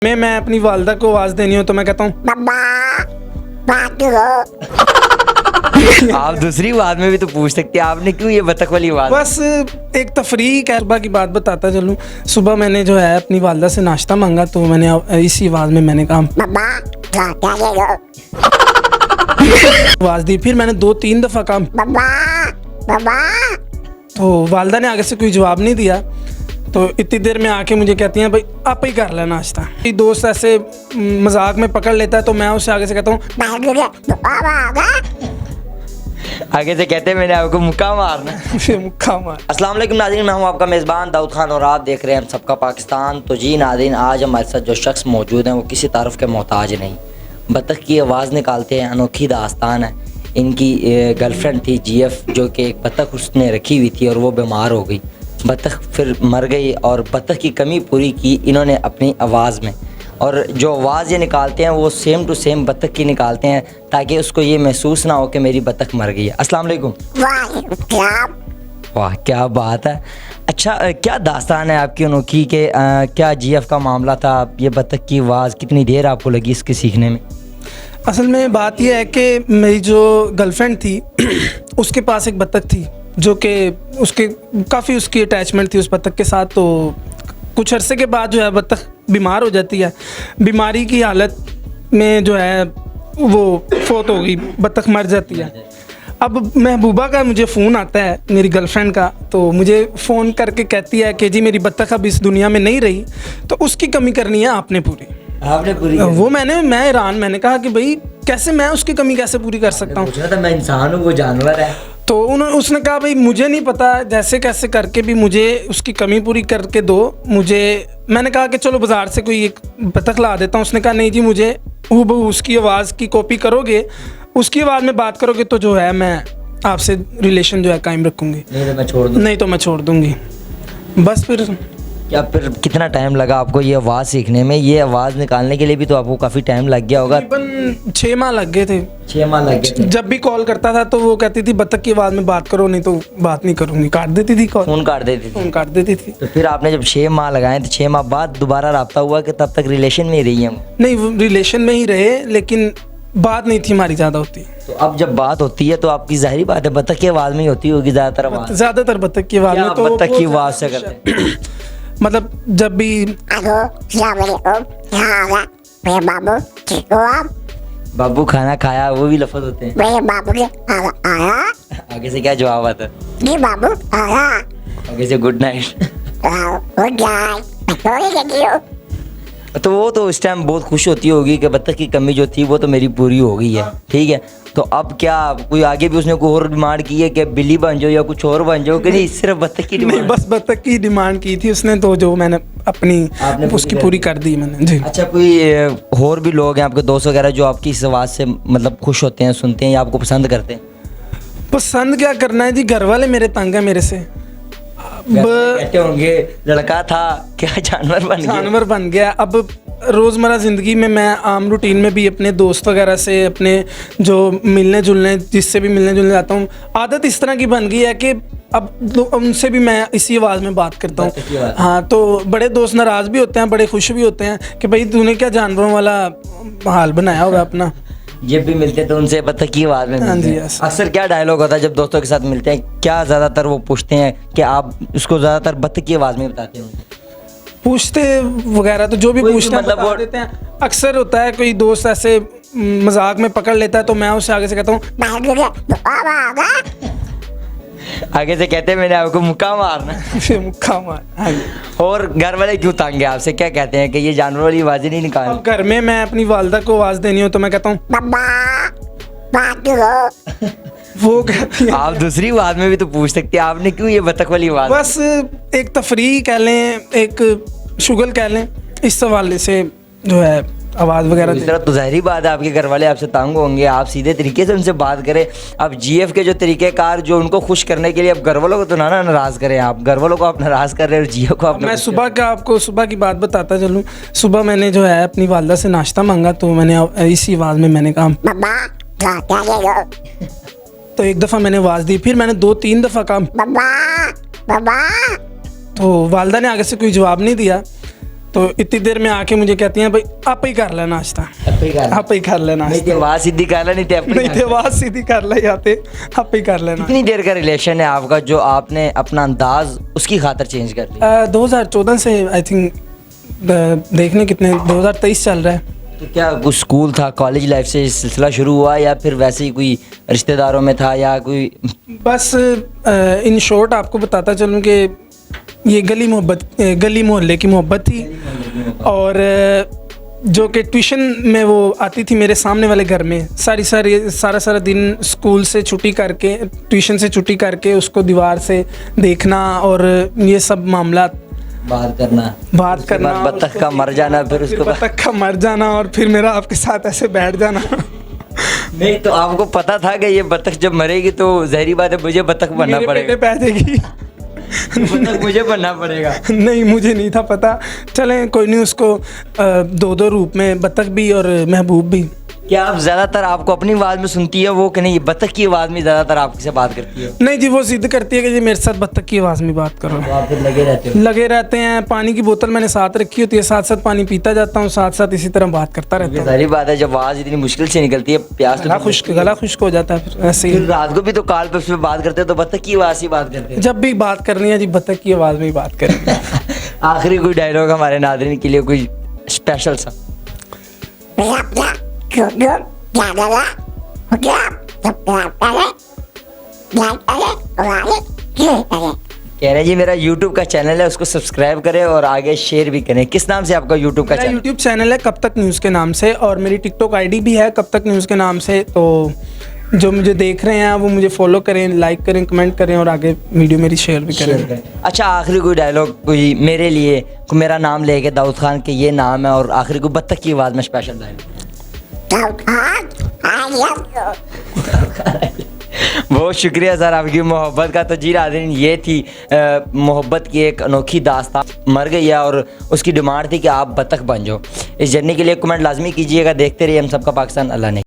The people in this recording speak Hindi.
मैं अपनी वालदा को आवाज देनी हो तो मैं कहता हूँ आप दूसरी आवाज में भी तो पूछ सकते हैं, आपने क्यों ये बतख वाली आवाज? बस एक तफरीक है। सुबह की बात बताता चलूँ, सुबह मैंने जो है अपनी वालदा से नाश्ता मांगा तो मैंने इसी आवाज में मैंने कहा आवाज दी। फिर मैंने 2-3 दफा कहा तो वालदा ने आगे से कोई जवाब नहीं दिया। तो इतनी देर में आके मुझे कहती हैं भाई आप ही कर लेना नाश्ता। दोस्त ऐसे मजाक में पकड़ लेता है तो मैं उससे आगे से कहता हूँ आगे से कहते हैं मैंने आपको मुक्का मारना। मुक्का मार। अस्सलाम वालेकुम नाज़रीन, मैं हूं आपका मेज़बान दाऊद खान और आप देख रहे हैं हम सबका पाकिस्तान। तो जी नाज़रीन, आज हमारे साथ जो शख्स मौजूद हैं वो किसी तारुफ के मोहताज नहीं, बतख की आवाज़ निकालते हैं। अनोखी दास्तान है। इनकी गर्लफ्रेंड थी GF, जो कि एक बतख उसने रखी हुई थी और वो बीमार हो गई। बतख फिर मर गई और बतख की कमी पूरी की इन्होंने अपनी आवाज़ में। और जो आवाज़ ये निकालते हैं वो सेम टू सेम बतख की निकालते हैं ताकि उसको ये महसूस ना हो कि मेरी बतख मर गई है। अस्सलाम वालेकुम। वाह क्या बात है। अच्छा, क्या दास्तान है आपकी अनोखी के क्या GF का मामला था? ये बतख की आवाज़ कितनी देर आपको लगी इसके सीखने में? असल में बात यह है कि मेरी जो गर्लफ्रेंड थी उसके पास एक बतख थी जो कि उसके काफ़ी उसकी अटैचमेंट थी उस बतख के साथ। तो कुछ अरसे के बाद जो है बतख बीमार हो जाती है। बीमारी की हालत में जो है वो फोत हो गई, बतख मर जाती है। अब महबूबा का मुझे फ़ोन आता है, मेरी गर्लफ्रेंड का, तो मुझे फ़ोन करके कहती है कि जी मेरी बतख अब इस दुनिया में नहीं रही तो उसकी कमी करनी है आपने पूरी। आपने पूरी? वो मैं हैरान, मैंने कहा कि भाई कैसे, मैं उसकी कमी कैसे पूरी कर सकता हूँ? मैं इंसान हूँ, वो जानवर है। तो उसने कहा भाई मुझे नहीं पता, जैसे कैसे करके भी मुझे उसकी कमी पूरी करके दो मुझे। मैंने कहा कि चलो बाज़ार से कोई एक बतख ला देता हूँ। उसने कहा नहीं जी, मुझे हूबहू उसकी आवाज़ की कॉपी करोगे, उसकी आवाज़ में बात करोगे तो जो है मैं आपसे रिलेशन जो है कायम रखूँगी, नहीं तो मैं छोड़ दूँगी। बस फिर क्या फिर कितना टाइम लगा आपको ये आवाज़ सीखने में? ये आवाज़ निकालने के लिए भी तो आपको काफ़ी टाइम लग गया होगा। तकरीबन 6 माह लग गए थे। 6 माह लग गए थे। जब भी कॉल करता था तो वो कहती थी बतख की आवाज़ में बात करो, नहीं तो बात नहीं करूँगी, काट देती थी कॉल, फ़ोन काट देती थी। फ़ोन काट देती थी। तो फिर आपने जब 6 माह लगाए तो 6 माह बाद दोबारा रब्ता हुआ कि तब तक रिलेशन में ही रही हैं? नहीं, वो रिलेशन में ही रहे लेकिन बात नहीं थी हमारी ज़्यादा होती। तो अब जब बात होती है तो आपकी ज़ाहिरी बात है बतख की आवाज़ में ही होती होगी ज़्यादातर बतख की आवाज़ में। तो बतख की आवाज़ से करते हैं मतलब जब भी बाबू खाना खाया, वो भी लफ्ज़ होते हैं। मेरे बाबू के आगे से क्या जवाब आता है? जी बाबू आगे से गुड नाइट। तो वो तो इस टाइम बहुत खुश होती होगी कि बतख की कमी जो थी वो तो मेरी पूरी हो गई है, ठीक है। तो अब क्या कोई आगे भी उसने कोई और डिमांड की है कि बिल्ली बन जाओ या कुछ और बन जाओ कि नहीं, सिर्फ बतख की डिमांड? नहीं, बस बतख की डिमांड की थी उसने, तो जो मैंने अपनी उसकी पूरी कर दी मैंने जी। अच्छा, कोई और भी लोग हैं आपके दोस्त वगैरह जो आपकी इस आवाज़ से मतलब खुश होते हैं, सुनते हैं या आपको पसंद करते हैं? पसंद क्या करना है जी, घर वाले मेरे तंग है मेरे से। कहते होंगे लड़का था क्या जानवर बन गया। अब रोज़मर्रा ज़िंदगी में मैं आम रूटीन में भी अपने दोस्त वगैरह से, अपने जो मिलने जुलने जिससे भी मिलने जुलने जाता हूँ, आदत इस तरह की बन गई है कि अब उनसे भी मैं इसी आवाज़ में बात करता हूँ। हाँ, तो बड़े दोस्त नाराज़ भी होते हैं, बड़े खुश भी होते हैं कि भाई तूने क्या जानवरों वाला हाल बनाया होगा अपना। जब भी मिलते हैं तो उनसे बतख की आवाज़ में मिलते हैं। अक्सर क्या डायलॉग होता है जब दोस्तों के साथ मिलते हैं? क्या ज़्यादातर वो पूछते हैं कि आप उसको ज़्यादातर बतख की आवाज़ में बताते हैं? पूछते वगैरह तो जो भी पूछते हैं मतलब देते हैं। अक्सर होता है कोई दोस्त ऐसे मजाक में पकड़ लेता है तो मैं उससे आगे से कहता हूँ आगे से कहते हैं मैंने आपको मुक्का मारना। मुक्का मार। और घर वाले क्यों तंग है आपसे? क्या कहते हैं कि ये जानवर वाली आवाज़ें नहीं निकाल? घर में मैं अपनी वालदा को आवाज़ देनी हो तो मैं कहता हूँ वो कहती है। आप दूसरी आवाज़ में भी तो पूछ सकते हैं, आपने क्यों ये बतख वाली आवाज़? बस एक तफरीक कह लें, एक शुगल कह लें, इस हवाले से जो है आवाज़ वगैरह। इस तरह तो ज़ाहिरी बात है आपके घर वाले आपसे तंग होंगे, आप सीधे तरीके से उनसे बात करें। अब GF के जो तरीक़ेकार जो उनको खुश करने के लिए, अब घर वालों को तो ना नाराज़ करें, आप घर वालों को आप नाराज़ कर रहे हो और GF को आप। मैं आपको सुबह की बात बताता चलूँ। सुबह मैंने जो है अपनी वालदा से नाश्ता मांगा तो मैंने इसी आवाज़ में मैंने कहा तो एक दफ़ा मैंने आवाज़ दी। फिर मैंने 2-3 दफ़ा कहा तो वालदा ने आगे से कोई जवाब नहीं दिया। तो इतनी देर में आके मुझे कहती हैं भाई आप ही कर लेना नाश्ता, आप ही कर लेना नहीं तो आवाज सीधी कर ला, नहीं तो नहीं थे आवाज सीधी कर ले जाते, आप ही कर लेना। कितनी देर का रिलेशन है आपका जो आपने अपना अंदाज उसकी खातर चेंज कर लिया? 2014 से आई थिंक देखने कितने 2023 चल रहा है। तो क्या कुछ स्कूल था, कॉलेज लाइफ से सिलसिला शुरू हुआ या फिर वैसे ही कोई रिश्तेदारों में था या कोई? बस इन शॉर्ट आपको बताता चलूँ कि ये गली मोहल्ले की मोहब्बत थी, और जो कि ट्यूशन में वो आती थी मेरे सामने वाले घर में, सारा दिन स्कूल से छुट्टी करके, ट्यूशन से छुट्टी करके उसको दीवार से देखना और ये सब मामला बात करना, बत्तख का मर जाना, फिर उसको बत्तख का मर जाना और फिर मेरा आपके साथ ऐसे बैठ जाना। नहीं तो आपको पता था कि ये बत्तख जब मरेगी तो जहरी बात है मुझे बत्तख बनना पड़ेगा, पैदेगी बत्तख मुझे बनना पड़ेगा? नहीं मुझे नहीं था पता। चलें कोई नहीं, उसको दो रूप में, बत्तख भी और महबूब भी। क्या आप ज़्यादातर आपको अपनी आवाज़ में सुनती है वो कि नहीं बत्तख की आवाज़ में ज़्यादातर आपसे बात करती है? नहीं जी, वो जिद करती है कि जी मेरे साथ बत्तख की आवाज़ में बात करो। तो आप फिर लगे रहते हैं। पानी की बोतल मैंने साथ रखी होती है, साथ साथ पानी पीता जाता हूँ, साथ साथ इसी तरह बात करता रहता हूँ। सारी बात है, जब आवाज़ इतनी मुश्किल से निकलती है, प्यास गला खुश्क हो जाता है। फिर ऐसे ही रात को भी तो कॉल पे उस पर बात करते हैं तो बत्तख की आवाज़ ही बात करते हैं। जब भी बात करनी है जी बत्तख की आवाज़ में ही बात करें। आखिरी कोई डायलॉग हमारे नाज़रीन के लिए कोई स्पेशल सा? कह रहे जी मेरा YouTube का चैनल है उसको सब्सक्राइब करें और आगे शेयर भी करें। किस नाम से आपका YouTube का चैनल? YouTube चैनल है कब तक न्यूज़ के नाम से, और मेरी TikTok ID भी है कब तक न्यूज़ के नाम से। तो जो मुझे देख रहे हैं वो मुझे फॉलो करें, लाइक करें, कमेंट करें और आगे वीडियो मेरी शेयर भी करें। अच्छा आखिरी कोई डायलॉग कोई मेरे लिए, मेरा नाम लेके दाऊद खान के ये नाम है और आखिरी कोई बत्तख की आवाज़ में स्पेशल डायलॉग? बहुत शुक्रिया सर आपकी मोहब्बत का। तो जी नाज़रीन ये थी मोहब्बत की एक अनोखी दास्तान। मर गई है और उसकी डिमांड थी कि आप बत्तख बन जाओ। इस जर्नी के लिए कमेंट लाजमी कीजिएगा। देखते रहिए हम सबका पाकिस्तान। अल्लाह ने